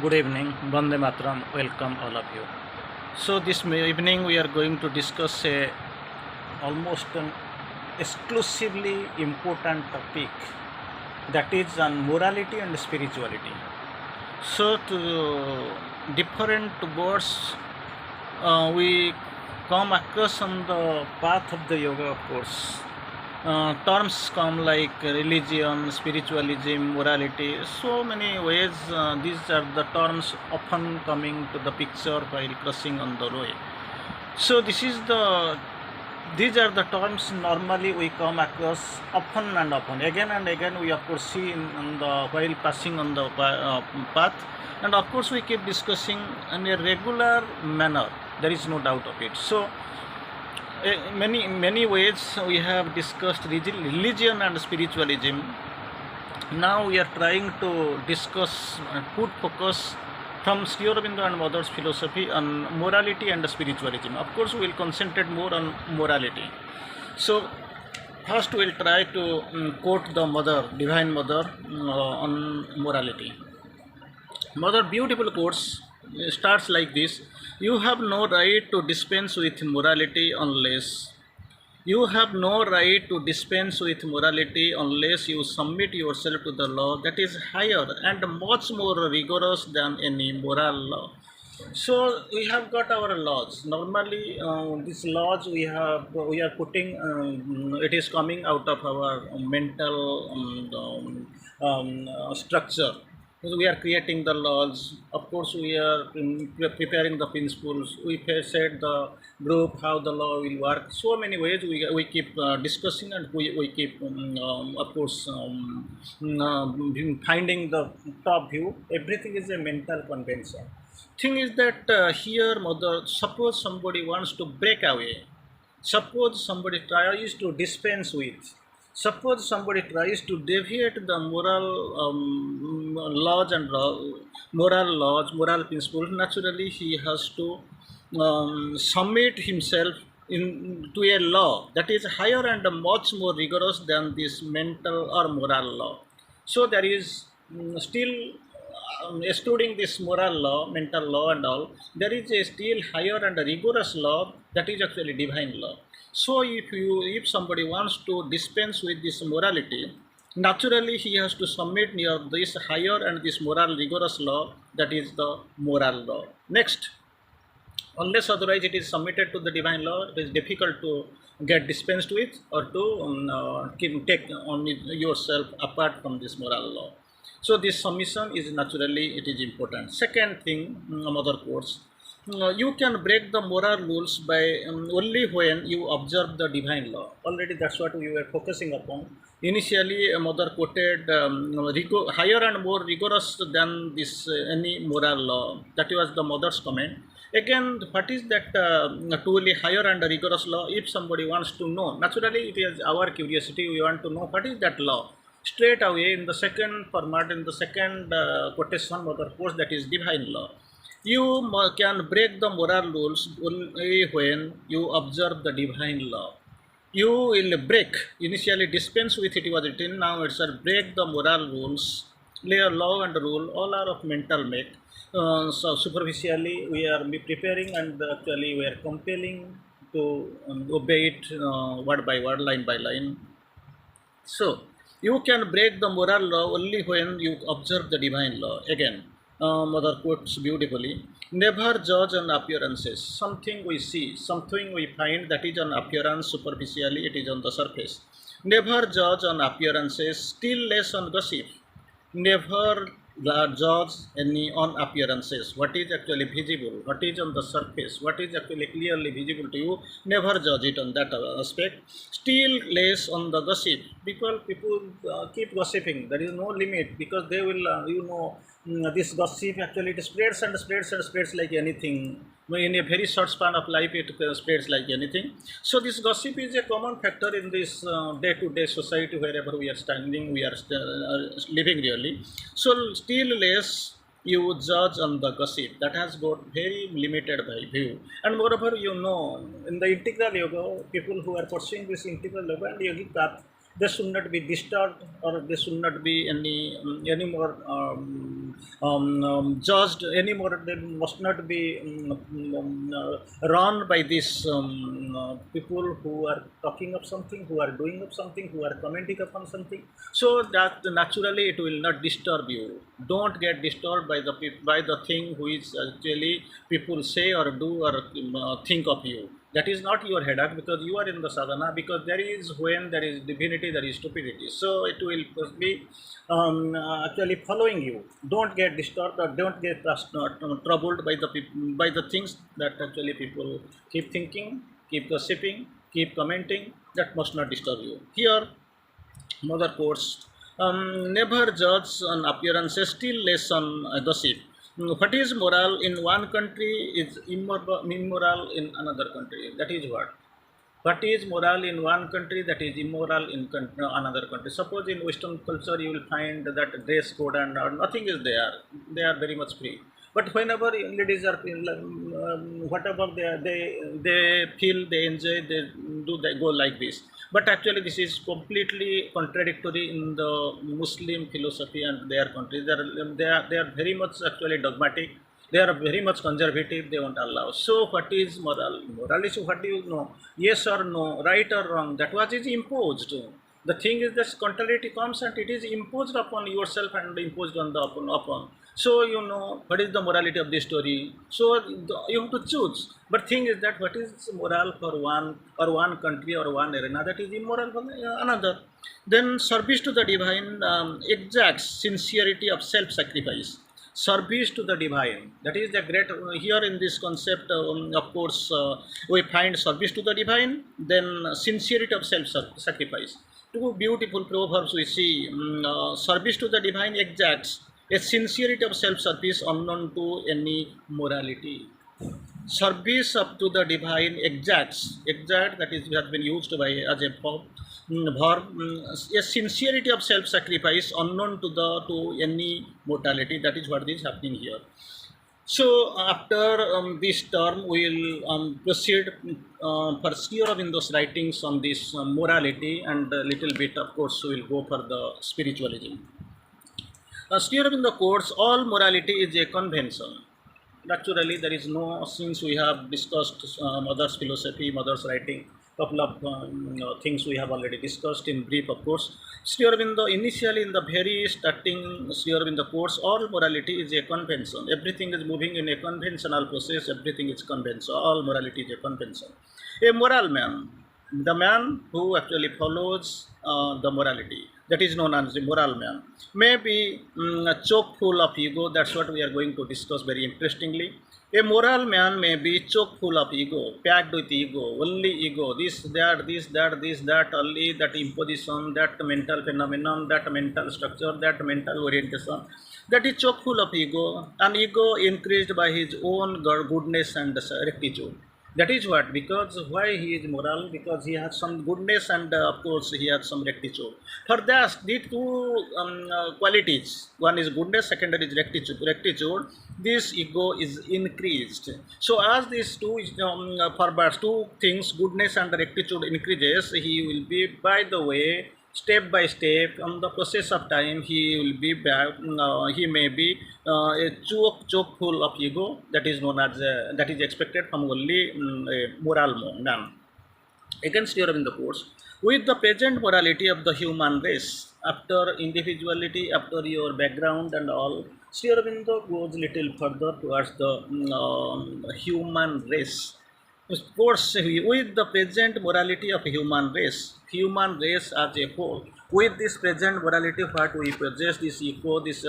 Good evening, Vande Mataram. Welcome all of you. So this evening we are going to discuss a almost an exclusively important topic, that is on morality and spirituality. So to different words we come across on the path of the yoga, of course. Terms come like religion, spiritualism, morality. So many ways these are the terms often coming to the picture while crossing on the way. So these are the terms normally we come across often and often. Again and again we of course see on the while passing on the path, and of course we keep discussing in a regular manner. There is no doubt of it. So many ways we have discussed religion and spiritualism. Now we are trying to discuss put focus from Sri Aurobindo and Mother's philosophy on morality and spiritualism. Of course, we will concentrate more on morality. So first we will try to quote the Mother, Divine Mother, on morality. Mother beautiful quotes starts like this: you have no right to dispense with morality unless you have no right to dispense with morality unless you submit yourself to the law that is higher and much more rigorous than any moral law. So we have got our laws. Normally, these laws we are putting. It is coming out of our mental structure. So we are creating the laws. Of course, we are preparing the principles. We said the group how the law will work. So many ways we keep discussing, and we keep of course finding the top view. Everything is a mental convention. Thing is that here, Mother, suppose somebody wants to break away, suppose somebody tries to dispense with, suppose somebody tries to deviate the moral laws and moral principles. Naturally he has to submit himself to a law that is higher and much more rigorous than this mental or moral law. So there is still excluding this moral law, mental law and all, there is a still higher and rigorous law that is actually divine law. So if somebody wants to dispense with this morality, naturally he has to submit near this higher and this moral rigorous law, that is the moral law. Next, unless otherwise it is submitted to the divine law, it is difficult to get dispensed with or to take on yourself apart from this moral law. So this submission is naturally it is important. Second thing, Mother quotes, you can break the moral rules by only when you observe the divine law. Already that's what we were focusing upon. Initially, Mother quoted higher and more rigorous than this any moral law. That was the Mother's comment. Again, what is that truly higher and rigorous law? If somebody wants to know, naturally it is our curiosity. We want to know what is that law. Straight away in the second format, in the second quotation, Mother quotes that is divine law. You can break the moral rules only when you observe the divine law. You will break, initially dispense with it was written, now it's a break the moral rules. Law and rule, all are of mental make. So superficially we are preparing, and actually we are compelling to obey it word by word, line by line. So you can break the moral law only when you observe the divine law. Again, Mother quotes beautifully: never judge on appearances. Something we see, something we find, that is on appearance, superficially, it is on the surface. Never judge on appearances, still less on gossip. Never judge any on appearances. What is actually visible, what is on the surface, what is actually clearly visible to you, never judge it on that aspect. Still less on the gossip. People keep gossiping. There is no limit, because they will this gossip actually it spreads and spreads and spreads like anything. In a very short span of life it spreads like anything. So this gossip is a common factor in this day-to-day society, wherever we are standing, we are living really. So still less you judge on the gossip. That has got very limited by view. And moreover, in the integral yoga, people who are pursuing this integral yoga and yogic path, they should not be disturbed, or they should not be any more judged anymore. They must not be run by these people who are talking of something, who are doing of something, who are commenting upon something. So that naturally it will not disturb you. Don't get disturbed by the by the thing which actually people say or do or think of you. That is not your headache, because you are in the sadhana, because there is, when there is divinity, there is stupidity. So it will be actually following you. Don't get disturbed or don't get troubled by the by the things that actually people keep thinking, keep gossiping, keep commenting. That must not disturb you. Here, Mother quotes, never judge on appearances, still less on gossip. What is moral in one country is immoral in another country. That is what is moral in one country, that is immoral in another country. Suppose in Western culture you will find that dress code and nothing is there. They are very much free. But whenever ladies are whatever they feel, they enjoy, they go like this. But actually, this is completely contradictory in the Muslim philosophy and their country. They are very much actually dogmatic. They are very much conservative. They won't allow. So, what is moral? Moral is, what do you know? Yes or no, right or wrong. That was is imposed. The thing is, this contrariety comes and it is imposed upon yourself and imposed on the upon. So you know what is the morality of this story. So you have to choose. But thing is that what is moral for one or one country or one arena, that is immoral for another. Then service to the divine exacts sincerity of self-sacrifice. Service to the divine, that is the great here in this concept. Of course, we find service to the divine, then sincerity of self-sacrifice. Two beautiful proverbs we see. Service to the divine exacts a sincerity of self-service unknown to any morality. Service up to the divine exact, that is has been used by as a verb, a sincerity of self-sacrifice unknown to the to any mortality. That is what is happening here. So after this term, we will proceed for Sri Aurobindo's writings on this morality, and a little bit, of course, we will go for the spiritualism. Sri Aurobindo quotes, all morality is a convention. Naturally, there is no, since we have discussed Mother's philosophy, Mother's writing, couple of things we have already discussed in brief, of course. Sri Aurobindo, initially in the very starting, Sri Aurobindo quotes, all morality is a convention. Everything is moving in a conventional process, everything is convention, all morality is a convention. A moral man, the man who actually follows the morality, that is known as the moral man, may be chock full of ego. That's what we are going to discuss very interestingly. A moral man may be chock full of ego, packed with ego, only ego, this, that, only that imposition, that mental phenomenon, that mental structure, that mental orientation. That is chock full of ego, and ego increased by his own goodness and rectitude. That is what, because why he is moral, because he has some goodness and of course he has some rectitude. For that, the two qualities, one is goodness, second is rectitude, this ego is increased. So as these two for two things, goodness and rectitude increases, he will be, by the way, step by step, on the process of time, he will be back. He may be a choke full of ego. That is known as that is expected from only a moral man. Against your in the course, with the present morality of the human race, after individuality, after your background and all, Sri Aurobindo goes little further towards the human race. Of course, with the present morality of human race as a whole, with this present morality, what we possess, this ego, this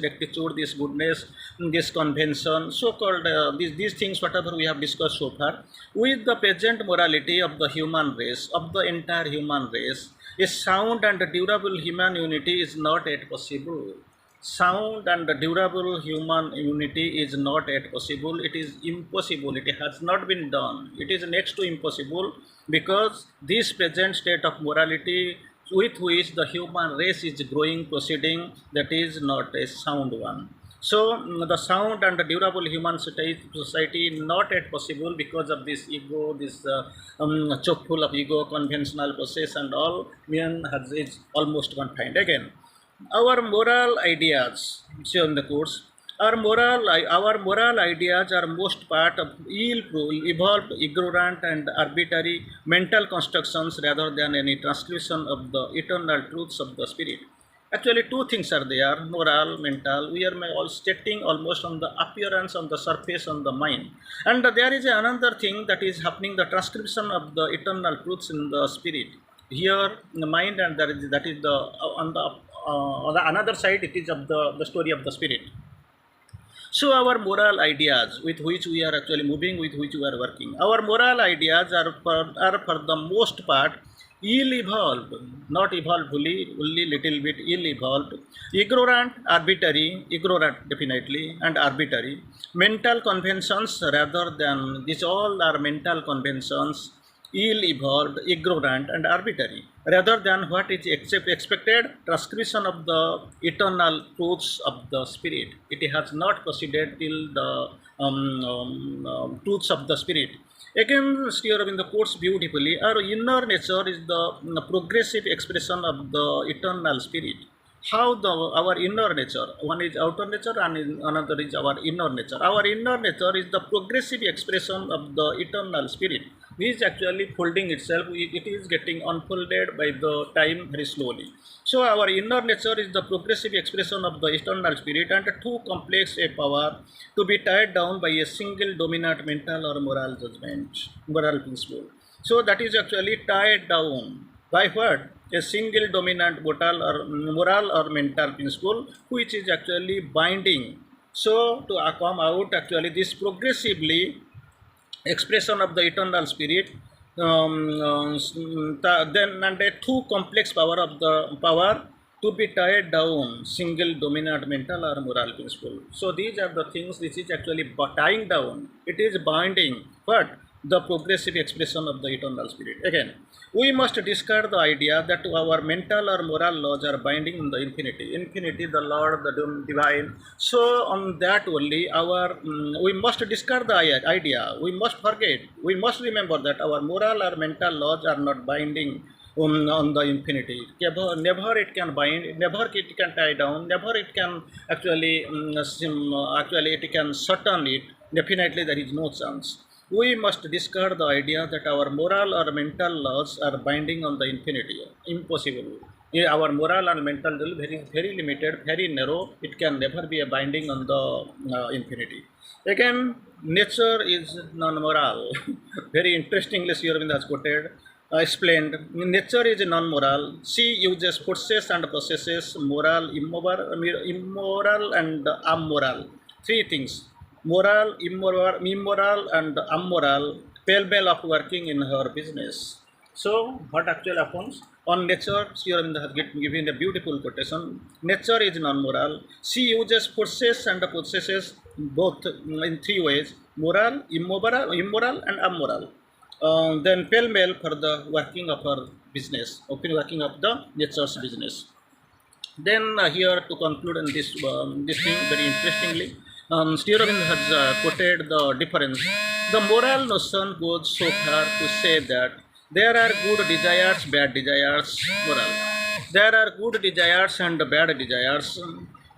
rectitude, this goodness, this convention, so-called these things, whatever we have discussed so far, with the present morality of the human race, of the entire human race, a sound and durable human unity is not yet possible. Sound and durable human unity is not yet possible. It is impossible. It has not been done. It is next to impossible, because this present state of morality with which the human race is growing, proceeding, that is not a sound one. So the sound and the durable human society not yet possible because of this ego, this choke full of ego, conventional process and all, man is almost confined again. our moral ideas, say on the course, our moral ideas are most part of evolved, ignorant, and arbitrary mental constructions rather than any transcription of the eternal truths of the spirit. Actually, two things are there: moral, mental. We are all stating almost on the appearance, on the surface, on the mind, and there is another thing that is happening: the transcription of the eternal truths in the spirit. Here, in the mind, and that is the on the another side, it is of the story of the spirit. So our moral ideas with which we are actually moving, with which we are working, our moral ideas are for the most part ill-evolved, not evolved fully, only little bit ill-evolved, ignorant definitely, and arbitrary, mental conventions rather than, these all are mental conventions, ill-evolved, ignorant, and arbitrary, rather than what is expected transcription of the eternal truths of the spirit. It has not proceeded till the truths of the spirit. Again, Sri Aurobindo quotes beautifully, our inner nature is the progressive expression of the eternal spirit. How our inner nature, one is outer nature and another is our inner nature. Our inner nature is the progressive expression of the eternal spirit. It is actually folding itself, it is getting unfolded by the time very slowly. So our inner nature is the progressive expression of the eternal spirit, and too complex a power to be tied down by a single dominant mental or moral judgment, moral principle. So that is actually tied down by what? A single dominant moral or mental principle, which is actually binding. So to come out actually this progressively expression of the eternal spirit, then and a too complex power of the power to be tied down single dominant mental or moral principle. So these are the things which is actually tying down. It is binding, but the progressive expression of the eternal spirit. Again, we must discard the idea that our mental or moral laws are binding on the infinity. Infinity, the Lord, the divine. So on that only, we must discard the idea. We must forget. We must remember that our moral or mental laws are not binding on the infinity. Never it can bind, never it can tie down, never it can actually, actually it can shorten it. Definitely there is no chance. We must discard the idea that our moral or mental laws are binding on the infinity. Impossible. Our moral and mental will very very limited, very narrow. It can never be a binding on the infinity. Again, nature is non-moral. Very interestingly, Sri Aurobindo has quoted, explained. Nature is non-moral. She uses forces and processes, moral, immoral, and amoral. Three things: moral, immoral, and immoral, pale of working in her business. So, what actually happens? On nature, Sri Aurobindo has given a beautiful quotation. Nature is non-moral. She uses forces and processes both in three ways: moral, immoral, and amoral. Then pale for the working of her business, working of the nature's business. Then here to conclude on this thing very interestingly, Sri Aurobindo has quoted the difference. The moral notion goes so far to say that there are good desires, bad desires, moral. There are good desires and bad desires.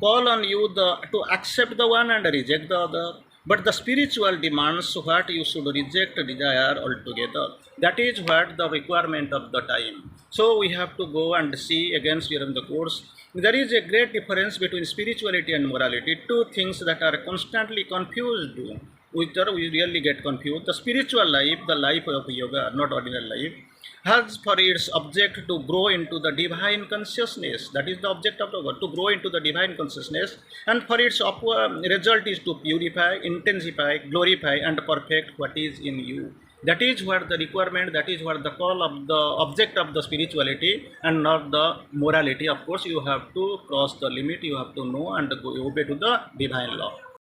Call on you to accept the one and reject the other. But the spiritual demands what you should reject desire altogether. That is what the requirement of the time. So we have to go and see against during the course. There is a great difference between spirituality and morality. Two things that are constantly confused. We really get confused. The spiritual life, the life of yoga, not ordinary life, has for its object to grow into the divine consciousness. That is the object of the word, to grow into the divine consciousness. And for its result is to purify, intensify, glorify, and perfect what is in you. That is what the requirement, that is what the call of the object of the spirituality, and not the morality. Of course, you have to cross the limit, you have to know and go obey to the divine law.